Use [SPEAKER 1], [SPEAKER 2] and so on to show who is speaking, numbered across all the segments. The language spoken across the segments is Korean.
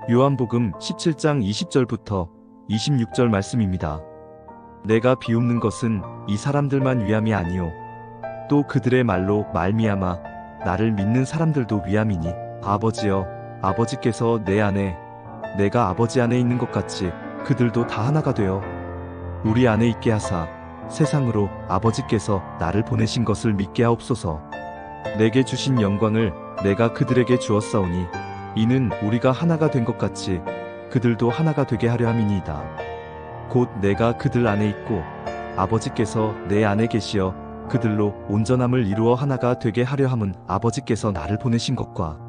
[SPEAKER 1] 요한복음 17장 20절부터 26절 말씀입니다. 내가 비웃는 것은 이 사람들만 위함이 아니요 또 그들의 말로 말미암아 나를 믿는 사람들도 위함이니 아버지여 아버지께서 내 안에 내가 아버지 안에 있는 것 같이 그들도 다 하나가 되어 우리 안에 있게 하사 세상으로 아버지께서 나를 보내신 것을 믿게 하옵소서. 내게 주신 영광을 내가 그들에게 주었사오니 이는 우리가 하나가 된 것 같이 그들도 하나가 되게 하려 함이니이다. 곧 내가 그들 안에 있고 아버지께서 내 안에 계시어 그들로 온전함을 이루어 하나가 되게 하려 함은 아버지께서 나를 보내신 것과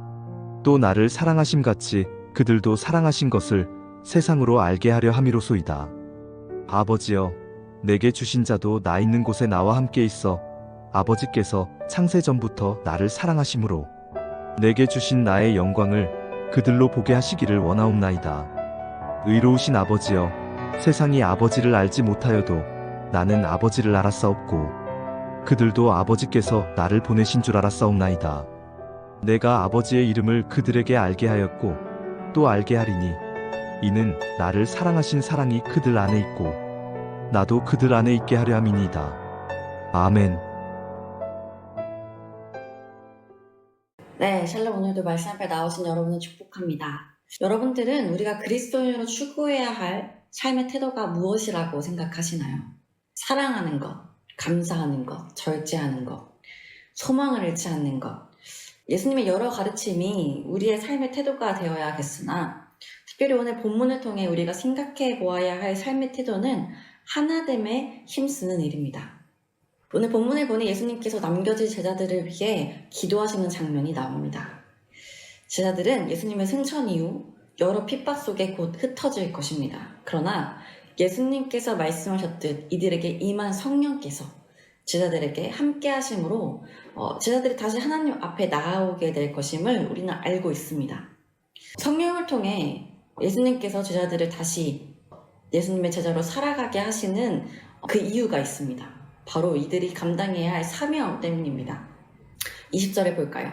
[SPEAKER 1] 또 나를 사랑하심 같이 그들도 사랑하신 것을 세상으로 알게 하려 함이로소이다. 아버지여 내게 주신 자도 나 있는 곳에 나와 함께 있어 아버지께서 창세 전부터 나를 사랑하심으로 내게 주신 나의 영광을 그들로 보게 하시기를 원하옵나이다. 의로우신 아버지여 세상이 아버지를 알지 못하여도 나는 아버지를 알았사옵고 그들도 아버지께서 나를 보내신 줄 알았사옵나이다. 내가 아버지의 이름을 그들에게 알게 하였고 또 알게 하리니 이는 나를 사랑하신 사랑이 그들 안에 있고 나도 그들 안에 있게 하려 함이니이다. 아멘.
[SPEAKER 2] 네, 샬롬. 오늘도 말씀 앞에 나오신 여러분을 축복합니다. 여러분들은 우리가 그리스도인으로 추구해야 할 삶의 태도가 무엇이라고 생각하시나요? 사랑하는 것, 감사하는 것, 절제하는 것, 소망을 잃지 않는 것. 예수님의 여러 가르침이 우리의 삶의 태도가 되어야겠으나 특별히 오늘 본문을 통해 우리가 생각해 보아야 할 삶의 태도는 하나됨에 힘쓰는 일입니다. 오늘 본문을 보니 예수님께서 남겨진 제자들을 위해 기도하시는 장면이 나옵니다. 제자들은 예수님의 승천 이후 여러 핍박 속에 곧 흩어질 것입니다. 그러나 예수님께서 말씀하셨듯 이들에게 임한 성령께서 제자들에게 함께 하심으로 제자들이 다시 하나님 앞에 나아오게 될 것임을 우리는 알고 있습니다. 성령을 통해 예수님께서 제자들을 다시 예수님의 제자로 살아가게 하시는 그 이유가 있습니다. 바로 이들이 감당해야 할 사명 때문입니다. 20절에 볼까요?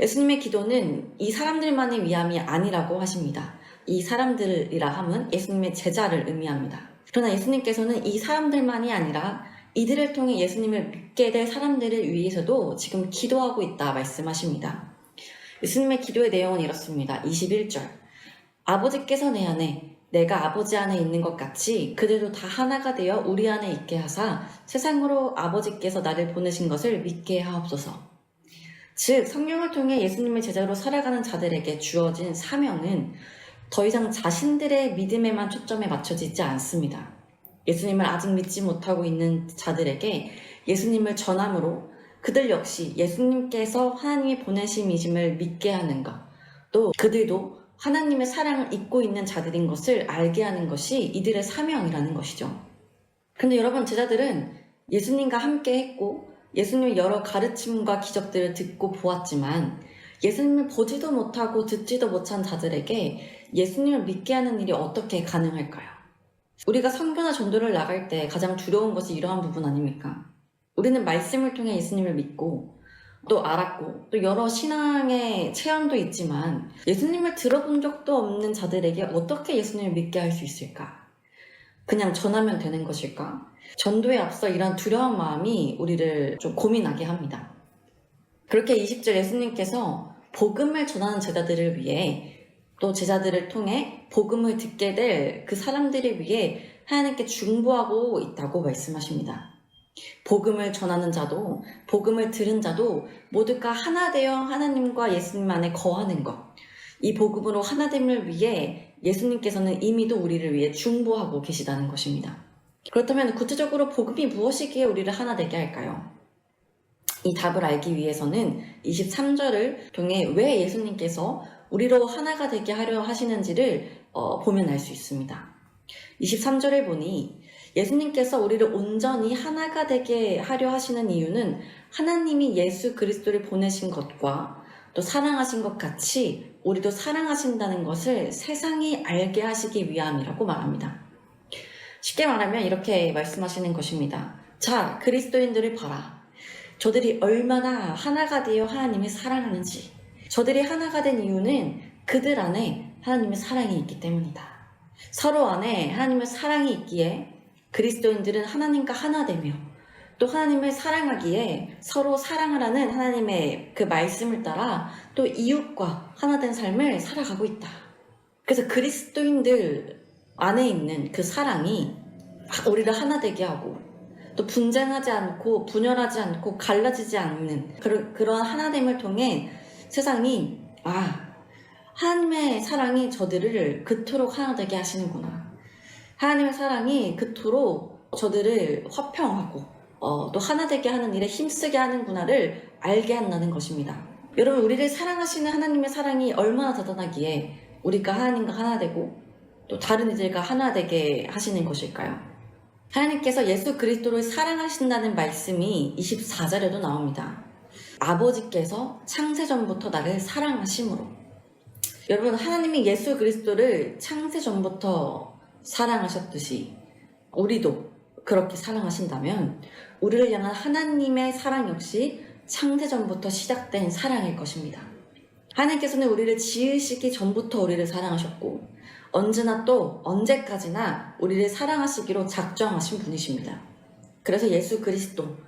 [SPEAKER 2] 예수님의 기도는 이 사람들만의 위함이 아니라고 하십니다. 이 사람들이라 함은 예수님의 제자를 의미합니다. 그러나 예수님께서는 이 사람들만이 아니라 이들을 통해 예수님을 믿게 될 사람들을 위해서도 지금 기도하고 있다 말씀하십니다. 예수님의 기도의 내용은 이렇습니다. 21절. 아버지께서 내 안에 내가 아버지 안에 있는 것 같이 그들도 다 하나가 되어 우리 안에 있게 하사 세상으로 아버지께서 나를 보내신 것을 믿게 하옵소서. 즉 성령을 통해 예수님의 제자로 살아가는 자들에게 주어진 사명은 더 이상 자신들의 믿음에만 초점에 맞춰지지 않습니다. 예수님을 아직 믿지 못하고 있는 자들에게 예수님을 전함으로 그들 역시 예수님께서 하나님이 보내심이심을 믿게 하는 것, 또 그들도 하나님의 사랑을 잊고 있는 자들인 것을 알게 하는 것이 이들의 사명이라는 것이죠. 근데 여러분, 제자들은 예수님과 함께 했고 예수님의 여러 가르침과 기적들을 듣고 보았지만 예수님을 보지도 못하고 듣지도 못한 자들에게 예수님을 믿게 하는 일이 어떻게 가능할까요? 우리가 선교나 전도를 나갈 때 가장 두려운 것이 이러한 부분 아닙니까? 우리는 말씀을 통해 예수님을 믿고 또 알았고 또 여러 신앙의 체험도 있지만 예수님을 들어본 적도 없는 자들에게 어떻게 예수님을 믿게 할 수 있을까? 그냥 전하면 되는 것일까? 전도에 앞서 이런 두려운 마음이 우리를 좀 고민하게 합니다. 그렇게 20절 예수님께서 복음을 전하는 제자들을 위해 또 제자들을 통해 복음을 듣게 될 그 사람들을 위해 하나님께 중보하고 있다고 말씀하십니다. 복음을 전하는 자도 복음을 들은 자도 모두가 하나 되어 하나님과 예수님 안에 거하는 것, 이 복음으로 하나됨을 위해 예수님께서는 이미도 우리를 위해 중보하고 계시다는 것입니다. 그렇다면 구체적으로 복음이 무엇이기에 우리를 하나 되게 할까요? 이 답을 알기 위해서는 23절을 통해 왜 예수님께서 우리로 하나가 되게 하려 하시는지를 보면 알 수 있습니다. 23절을 보니 예수님께서 우리를 온전히 하나가 되게 하려 하시는 이유는 하나님이 예수 그리스도를 보내신 것과 또 사랑하신 것 같이 우리도 사랑하신다는 것을 세상이 알게 하시기 위함이라고 말합니다. 쉽게 말하면 이렇게 말씀하시는 것입니다. 자, 그리스도인들을 봐라. 저들이 얼마나 하나가 되어 하나님을 사랑하는지. 저들이 하나가 된 이유는 그들 안에 하나님의 사랑이 있기 때문이다. 서로 안에 하나님의 사랑이 있기에 그리스도인들은 하나님과 하나 되며 또 하나님을 사랑하기에 서로 사랑을 하는 하나님의 그 말씀을 따라 또 이웃과 하나 된 삶을 살아가고 있다. 그래서 그리스도인들 안에 있는 그 사랑이 우리를 하나 되게 하고 또 분쟁하지 않고 분열하지 않고 갈라지지 않는 그런 하나됨을 통해 세상이 하나님의 사랑이 저들을 그토록 하나 되게 하시는구나. 하나님의 사랑이 그토록 저들을 화평하고 또 하나 되게 하는 일에 힘쓰게 하는구나를 알게 한다는 것입니다. 여러분, 우리를 사랑하시는 하나님의 사랑이 얼마나 대단하기에 우리가 하나님과 하나 되고 또 다른 이들과 하나 되게 하시는 것일까요? 하나님께서 예수 그리스도를 사랑하신다는 말씀이 24절에도 나옵니다. 아버지께서 창세전부터 나를 사랑하심으로. 여러분, 하나님이 예수 그리스도를 창세전부터 사랑하셨듯이 우리도 그렇게 사랑하신다면 우리를 향한 하나님의 사랑 역시 창세전부터 시작된 사랑일 것입니다. 하나님께서는 우리를 지으시기 전부터 우리를 사랑하셨고 언제나 또 언제까지나 우리를 사랑하시기로 작정하신 분이십니다. 그래서 예수 그리스도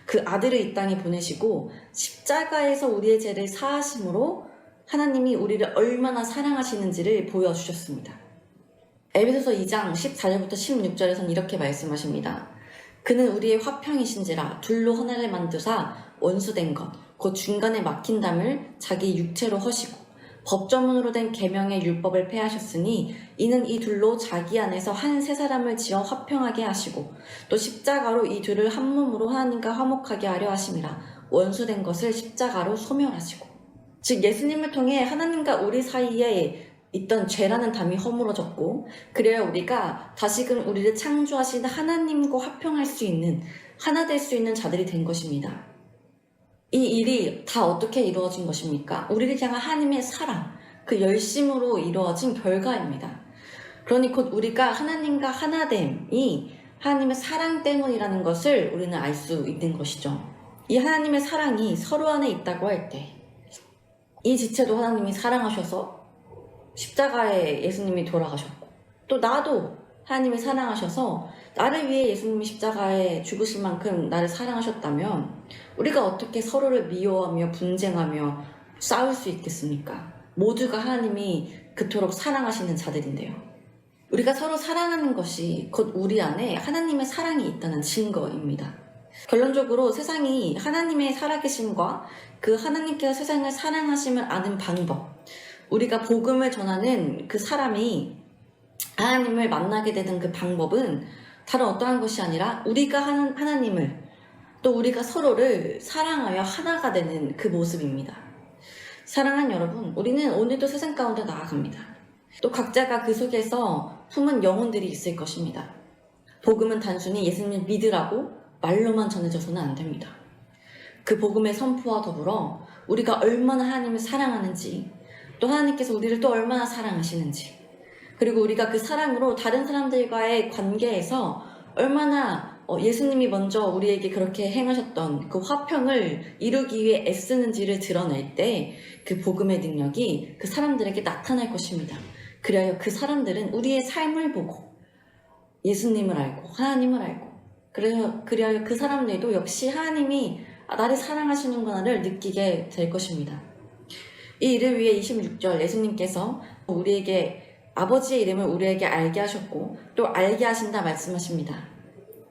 [SPEAKER 2] 그 아들을 이 땅에 보내시고 십자가에서 우리의 죄를 사하심으로 하나님이 우리를 얼마나 사랑하시는지를 보여주셨습니다. 에베소서 2장 14절부터 16절에서는 이렇게 말씀하십니다. 그는 우리의 화평이신지라 둘로 하나를 만드사 원수된 것 곧 중간에 막힌 담을 자기 육체로 허시고 법조문으로 된 계명의 율법을 폐하셨으니 이는 이 둘로 자기 안에서 한 세 사람을 지어 화평하게 하시고 또 십자가로 이 둘을 한 몸으로 하나님과 화목하게 하려 하심이라. 원수된 것을 십자가로 소멸하시고. 즉 예수님을 통해 하나님과 우리 사이에 있던 죄라는 담이 허물어졌고 그래야 우리가 다시금 우리를 창조하신 하나님과 화평할 수 있는 하나 될 수 있는 자들이 된 것입니다. 이 일이 다 어떻게 이루어진 것입니까? 우리를 향한 하나님의 사랑, 그 열심으로 이루어진 결과입니다. 그러니 곧 우리가 하나님과 하나됨이 하나님의 사랑 때문이라는 것을 우리는 알 수 있는 것이죠. 이 하나님의 사랑이 서로 안에 있다고 할 때 이 지체도 하나님이 사랑하셔서 십자가에 예수님이 돌아가셨고 또 나도 하나님이 사랑하셔서 나를 위해 예수님이 십자가에 죽으실 만큼 나를 사랑하셨다면 우리가 어떻게 서로를 미워하며 분쟁하며 싸울 수 있겠습니까? 모두가 하나님이 그토록 사랑하시는 자들인데요. 우리가 서로 사랑하는 것이 곧 우리 안에 하나님의 사랑이 있다는 증거입니다. 결론적으로 세상이 하나님의 살아계심과 그 하나님께서 세상을 사랑하심을 아는 방법, 우리가 복음을 전하는 그 사람이 하나님을 만나게 되는 그 방법은 다른 어떠한 것이 아니라 우리가 하나님을 또 우리가 서로를 사랑하여 하나가 되는 그 모습입니다. 사랑하는 여러분, 우리는 오늘도 세상 가운데 나아갑니다. 또 각자가 그 속에서 품은 영혼들이 있을 것입니다. 복음은 단순히 예수님을 믿으라고 말로만 전해져서는 안 됩니다. 그 복음의 선포와 더불어 우리가 얼마나 하나님을 사랑하는지 또 하나님께서 우리를 또 얼마나 사랑하시는지 그리고 우리가 그 사랑으로 다른 사람들과의 관계에서 얼마나 예수님이 먼저 우리에게 그렇게 행하셨던 그 화평을 이루기 위해 애쓰는지를 드러낼 때 그 복음의 능력이 그 사람들에게 나타날 것입니다. 그래야 그 사람들은 우리의 삶을 보고 예수님을 알고 하나님을 알고 그래야 그 사람들도 역시 하나님이 나를 사랑하시는구나를 느끼게 될 것입니다. 이 일을 위해 26절 예수님께서 우리에게 아버지의 이름을 우리에게 알게 하셨고 또 알게 하신다 말씀하십니다.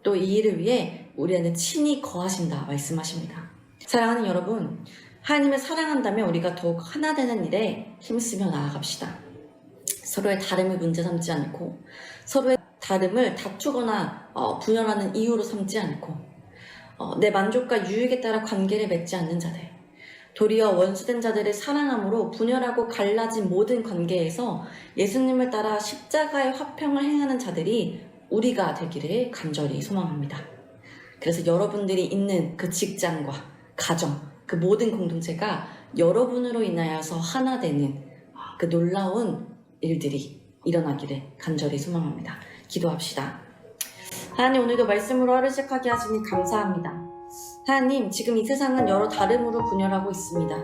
[SPEAKER 2] 또 이 일을 위해 우리에는 친히 거하신다 말씀하십니다. 사랑하는 여러분, 하나님을 사랑한다면 우리가 더욱 하나 되는 일에 힘쓰며 나아갑시다. 서로의 다름을 문제 삼지 않고 서로의 다름을 다투거나 분열하는 이유로 삼지 않고 내 만족과 유익에 따라 관계를 맺지 않는 자들, 도리어 원수된 자들을 사랑함으로 분열하고 갈라진 모든 관계에서 예수님을 따라 십자가의 화평을 행하는 자들이 우리가 되기를 간절히 소망합니다. 그래서 여러분들이 있는 그 직장과 가정, 그 모든 공동체가 여러분으로 인하여서 하나 되는 그 놀라운 일들이 일어나기를 간절히 소망합니다. 기도합시다. 하나님, 오늘도 말씀으로 하루 시작하게 하시니 감사합니다. 하나님, 지금 이 세상은 여러 다름으로 분열하고 있습니다.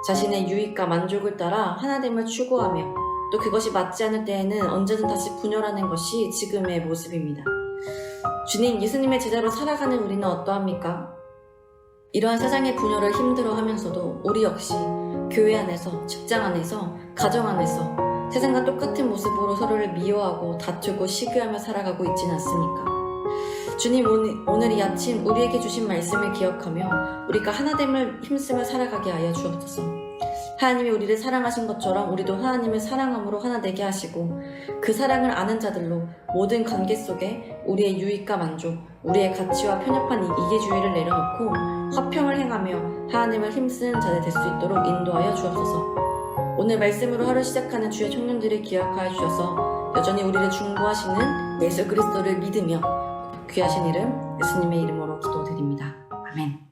[SPEAKER 2] 자신의 유익과 만족을 따라 하나됨을 추구하며 또 그것이 맞지 않을 때에는 언제든 다시 분열하는 것이 지금의 모습입니다. 주님, 예수님의 제자로 살아가는 우리는 어떠합니까? 이러한 세상의 분열을 힘들어하면서도 우리 역시 교회 안에서, 직장 안에서, 가정 안에서 세상과 똑같은 모습으로 서로를 미워하고 다투고 시기하며 살아가고 있지는 않습니까? 주님, 오늘 이 아침 우리에게 주신 말씀을 기억하며 우리가 하나됨을 힘쓰며 살아가게 하여 주옵소서. 하나님이 우리를 사랑하신 것처럼 우리도 하나님을 사랑함으로 하나 되게 하시고 그 사랑을 아는 자들로 모든 관계 속에 우리의 유익과 만족, 우리의 가치와 편협한 이기주의를 내려놓고 화평을 행하며 하나님을 힘쓰는 자들 될 수 있도록 인도하여 주옵소서. 오늘 말씀으로 하루 시작하는 주의 청년들을 기억하여 주셔서 여전히 우리를 중보하시는 예수 그리스도를 믿으며 귀하신 이름 예수님의 이름으로 기도드립니다. 아멘.